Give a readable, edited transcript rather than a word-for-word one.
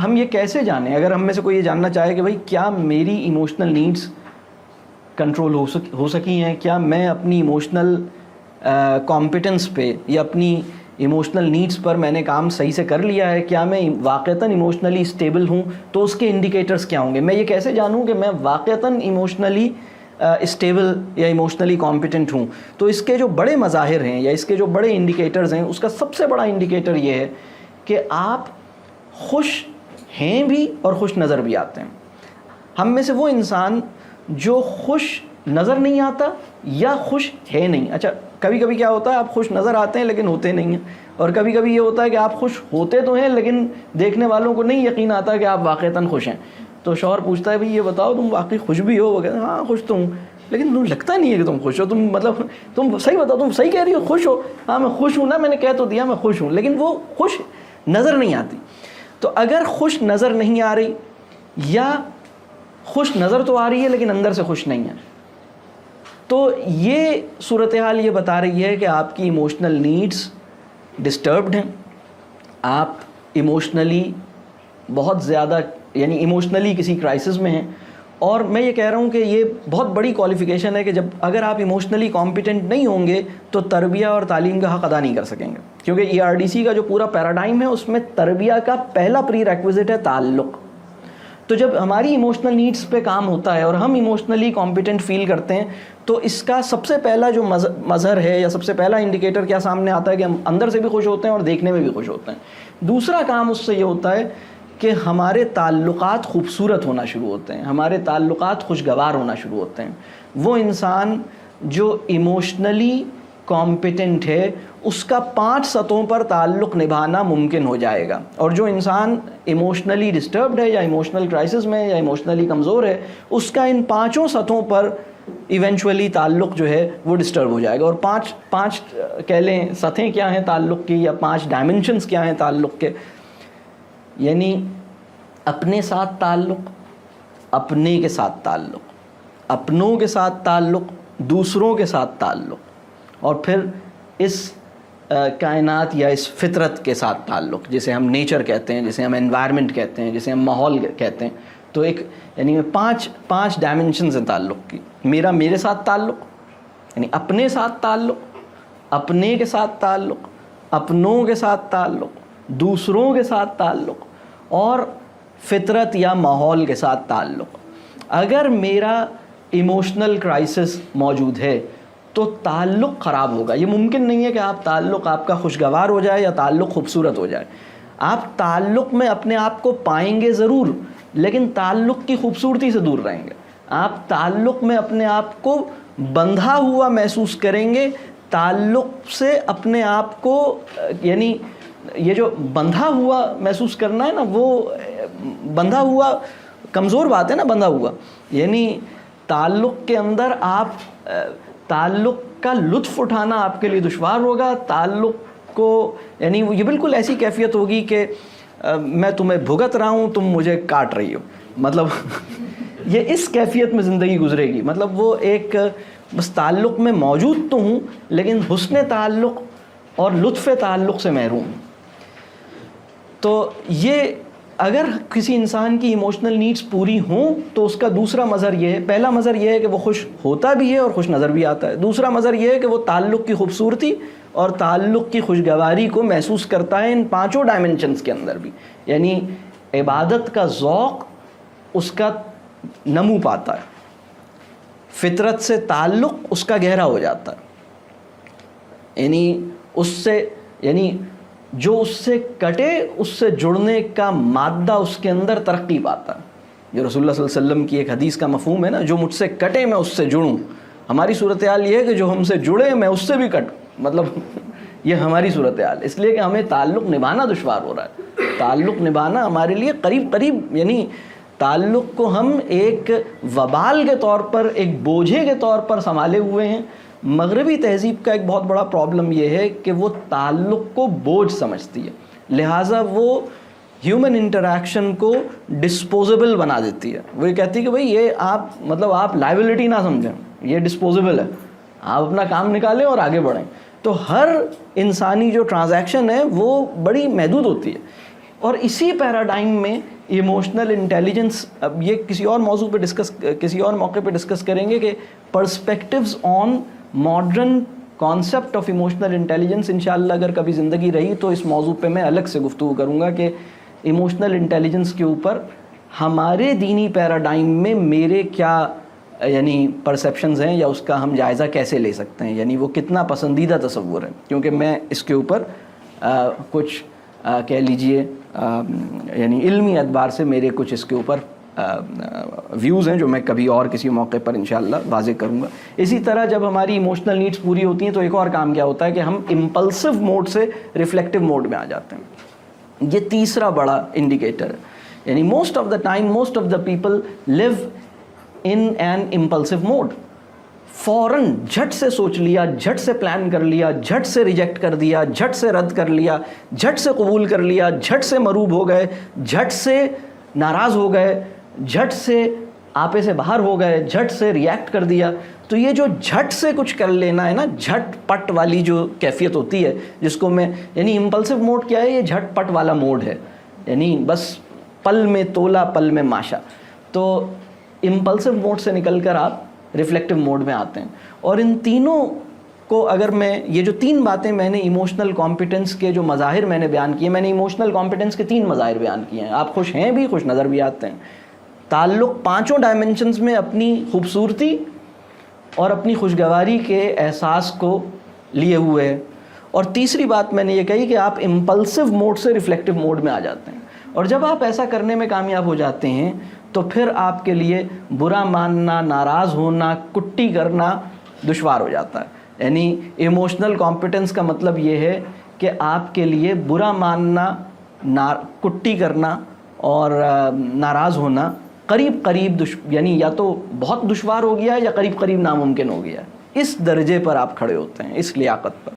ہم یہ کیسے جانیں؟ اگر ہم میں سے کوئی یہ جاننا چاہے کہ بھائی کیا میری ایموشنل نیڈس کنٹرول ہو سکی ہیں، کیا میں اپنی ایموشنل کمپیٹنس پہ یا اپنی ایموشنل نیڈس پر میں نے کام صحیح سے کر لیا ہے، کیا میں واقعتاً ایموشنلی اسٹیبل ہوں، تو اس کے انڈیکیٹرز کیا ہوں گے؟ میں یہ کیسے جانوں کہ میں واقعتاً ایموشنلی اسٹیبل یا ایموشنلی کمپیٹنٹ ہوں؟ تو اس کے جو بڑے مظاہر ہیں یا اس کے جو بڑے انڈیکیٹرز ہیں، اس کا سب سے بڑا انڈیکیٹر یہ ہے کہ آپ خوش ہیں بھی اور خوش نظر بھی آتے ہیں۔ ہم میں سے وہ انسان جو خوش نظر نہیں آتا یا خوش ہے نہیں، اچھا کبھی کبھی کیا ہوتا ہے آپ خوش نظر آتے ہیں لیکن ہوتے نہیں ہیں، اور کبھی کبھی یہ ہوتا ہے کہ آپ خوش ہوتے تو ہیں لیکن دیکھنے والوں کو نہیں یقین آتا کہ آپ واقعتاً خوش ہیں۔ تو شوہر پوچھتا ہے بھئی یہ بتاؤ تم واقعی خوش بھی ہو؟ وہ کہتے ہیں ہاں خوش تو ہوں، لیکن تم لگتا نہیں ہے کہ تم خوش ہو، تم صحیح بتاؤ، تم صحیح کہہ رہی ہو، خوش ہو؟ ہاں میں خوش ہوں نا، میں نے کہہ تو دیا میں خوش ہوں، لیکن وہ خوش نظر نہیں آتی۔ تو اگر خوش نظر نہیں آ رہی یا خوش نظر تو آ رہی ہے لیکن اندر سے خوش نہیں ہے، تو یہ صورتحال یہ بتا رہی ہے کہ آپ کی ایموشنل نیڈس ڈسٹربڈ ہیں، آپ ایموشنلی بہت زیادہ یعنی ایموشنلی کسی کرائسس میں ہیں۔ اور میں یہ کہہ رہا ہوں کہ یہ بہت بڑی کوالیفیکیشن ہے کہ اگر آپ ایموشنلی کمپیٹنٹ نہیں ہوں گے تو تربیہ اور تعلیم کا حق ادا نہیں کر سکیں گے، کیونکہ ERDC کا جو پورا پیراڈائم ہے اس میں تربیہ کا پہلا پری ریکویزٹ ہے تعلق۔ تو جب ہماری ایموشنل نیڈس پہ کام ہوتا ہے اور ہم ایموشنلی کمپیٹنٹ فیل کرتے ہیں تو اس کا سب سے پہلا جو مظہر ہے یا سب سے پہلا انڈیکیٹر کیا سامنے آتا ہے کہ ہم اندر سے بھی خوش ہوتے ہیں اور دیکھنے میں بھی خوش ہوتے ہیں۔ دوسرا کام اس سے یہ ہوتا ہے کہ ہمارے تعلقات خوبصورت ہونا شروع ہوتے ہیں، ہمارے تعلقات خوشگوار ہونا شروع ہوتے ہیں۔ وہ انسان جو ایموشنلی کمپیٹنٹ ہے اس کا 5 سطحوں پر تعلق نبھانا ممکن ہو جائے گا، اور جو انسان ایموشنلی ڈسٹربڈ ہے یا ایموشنل کرائسس میں یا ایموشنلی کمزور ہے اس کا ان 5 سطحوں پر ایونچولی تعلق جو ہے وہ ڈسٹرب ہو جائے گا۔ اور پانچ کہہ لیں سطحیں کیا ہیں تعلق کی، یا 5 ڈائمنشنز کیا ہیں تعلق کے، یعنی اپنے ساتھ تعلق، اپنے کے ساتھ تعلق، اپنوں کے ساتھ تعلق، دوسروں کے ساتھ تعلق، اور پھر اس کائنات یا اس فطرت کے ساتھ تعلق، جسے ہم نیچر کہتے ہیں، جسے ہم انوائرمنٹ کہتے ہیں، جسے ہم ماحول کہتے ہیں۔ تو ایک یعنی 5 ڈائمنشنز ہیں تعلق کی۔ میرے ساتھ تعلق یعنی اپنے ساتھ تعلق، اپنے کے ساتھ تعلق، اپنوں کے ساتھ تعلق، دوسروں کے ساتھ تعلق، اور فطرت یا ماحول کے ساتھ تعلق۔ اگر میرا ایموشنل کرائسس موجود ہے تو تعلق خراب ہوگا۔ یہ ممکن نہیں ہے کہ آپ کا خوشگوار ہو جائے یا تعلق خوبصورت ہو جائے۔ آپ تعلق میں اپنے آپ کو پائیں گے ضرور، لیکن تعلق کی خوبصورتی سے دور رہیں گے۔ آپ تعلق میں اپنے آپ کو بندھا ہوا محسوس کریں گے، تعلق سے اپنے آپ کو یعنی یہ جو بندھا ہوا محسوس کرنا ہے نا، وہ بندھا ہوا کمزور بات ہے نا، بندھا ہوا یعنی تعلق کے اندر آپ تعلق کا لطف اٹھانا آپ کے لیے دشوار ہوگا۔ تعلق کو یعنی یہ بالکل ایسی کیفیت ہوگی کہ میں تمہیں بھگت رہا ہوں، تم مجھے کاٹ رہی ہو، مطلب یہ اس کیفیت میں زندگی گزرے گی۔ مطلب وہ ایک بس تعلق میں موجود تو ہوں لیکن حسن تعلق اور لطف تعلق سے محروم ہوں۔ تو یہ اگر کسی انسان کی ایموشنل نیڈس پوری ہوں تو اس کا دوسرا مظہر یہ ہے، پہلا مظہر یہ ہے کہ وہ خوش ہوتا بھی ہے اور خوش نظر بھی آتا ہے۔ دوسرا مظہر یہ ہے کہ وہ تعلق کی خوبصورتی اور تعلق کی خوشگواری کو محسوس کرتا ہے ان 5 ڈائمنشنز کے اندر بھی، یعنی عبادت کا ذوق اس کا نمو پاتا ہے، فطرت سے تعلق اس کا گہرا ہو جاتا ہے، یعنی جو اس سے کٹے اس سے جڑنے کا مادہ اس کے اندر ترقی پاتا ہے۔ جو رسول اللہ صلی اللہ علیہ وسلم کی ایک حدیث کا مفہوم ہے نا، جو مجھ سے کٹے میں اس سے جڑوں۔ ہماری صورتحال یہ ہے کہ جو ہم سے جڑے میں اس سے بھی کٹوں، مطلب یہ ہماری صورتحال، اس لیے کہ ہمیں تعلق نبھانا دشوار ہو رہا ہے۔ تعلق نبھانا ہمارے لیے قریب یعنی تعلق کو ہم ایک وبال کے طور پر، ایک بوجھے کے طور پر سنبھالے ہوئے ہیں۔ مغربی تہذیب کا ایک بہت بڑا پرابلم یہ ہے کہ وہ تعلق کو بوجھ سمجھتی ہے، لہٰذا وہ ہیومن انٹریکشن کو ڈسپوزیبل بنا دیتی ہے۔ وہ یہ کہتی ہے کہ بھئی یہ آپ لائبلٹی نہ سمجھیں، یہ ڈسپوزیبل ہے، آپ اپنا کام نکالیں اور آگے بڑھیں۔ تو ہر انسانی جو ٹرانزیکشن ہے وہ بڑی محدود ہوتی ہے۔ اور اسی پیراڈائم میں ایموشنل انٹیلیجنس، اب یہ کسی اور موضوع پہ کسی اور موقع پہ ڈسکس کریں گے کہ perspectives on modern concept of emotional intelligence. انشاءاللہ اگر کبھی زندگی رہی تو اس موضوع پہ میں الگ سے گفتگو کروں گا کہ ایموشنل انٹیلیجنس کے اوپر ہمارے دینی پیراڈائم میں میرے کیا یعنی پرسیپشنز ہیں یا اس کا ہم جائزہ کیسے لے سکتے ہیں، یعنی وہ کتنا پسندیدہ تصور ہے. کیونکہ میں اس کے اوپر کچھ کہہ لیجئے یعنی علمی اعتبار سے میرے کچھ اس کے اوپر ویوز ہیں جو میں کبھی اور کسی موقع پر انشاءاللہ واضح کروں گا. اسی طرح جب ہماری ایموشنل نیڈس پوری ہوتی ہیں تو ایک اور کام کیا ہوتا ہے کہ ہم امپلسو موڈ سے ریفلیکٹیو موڈ میں آ جاتے ہیں. یہ تیسرا بڑا انڈیکیٹر ہے. یعنی most of the time most of the people live in an impulsive mode. فوراً جھٹ سے سوچ لیا، جھٹ سے پلان کر لیا، جھٹ سے ریجیکٹ کر دیا، جھٹ سے رد کر لیا، جھٹ سے قبول کر لیا، جھٹ سے مروب ہو گئے، جھٹ سے ناراض ہو گئے، جھٹ سے آپے سے باہر ہو گئے، جھٹ سے ریئیکٹ کر دیا. تو یہ جو جھٹ سے کچھ کر لینا ہے نا، جھٹ پٹ والی جو کیفیت ہوتی ہے جس کو میں یعنی امپلسو موڈ کیا ہے، یہ جھٹ پٹ والا موڈ ہے. یعنی بس پل میں تولا پل میں ماشا. تو امپلسو موڈ سے نکل کر آپ ریفلیکٹیو موڈ میں آتے ہیں. اور ان تینوں کو اگر میں یہ جو تین باتیں میں نے ایموشنل کمپیٹنس کے جو مظاہر میں نے بیان کیے، میں نے ایموشنل کمپیٹنس کے 3 مظاہر بیان کیے ہیں. آپ خوش ہیں بھی، خوش نظر بھی آتے ہیں. تعلق 5 ڈائمنشنز میں اپنی خوبصورتی اور اپنی خوشگواری کے احساس کو لیے ہوئے ہے. اور تیسری بات میں نے یہ کہی کہ آپ امپلسو موڈ سے ریفلیکٹیو موڈ میں آ جاتے ہیں. اور جب آپ ایسا کرنے میں کامیاب ہو جاتے ہیں تو پھر آپ کے لیے برا ماننا، ناراض ہونا، کٹی کرنا دشوار ہو جاتا ہے. یعنی ایموشنل کمپیٹنس کا مطلب یہ ہے کہ آپ کے لیے برا ماننا، کٹی کرنا اور ناراض ہونا قریب یعنی یا تو بہت دشوار ہو گیا یا قریب ناممکن ہو گیا. اس درجے پر آپ کھڑے ہوتے ہیں، اس لیاقت پر.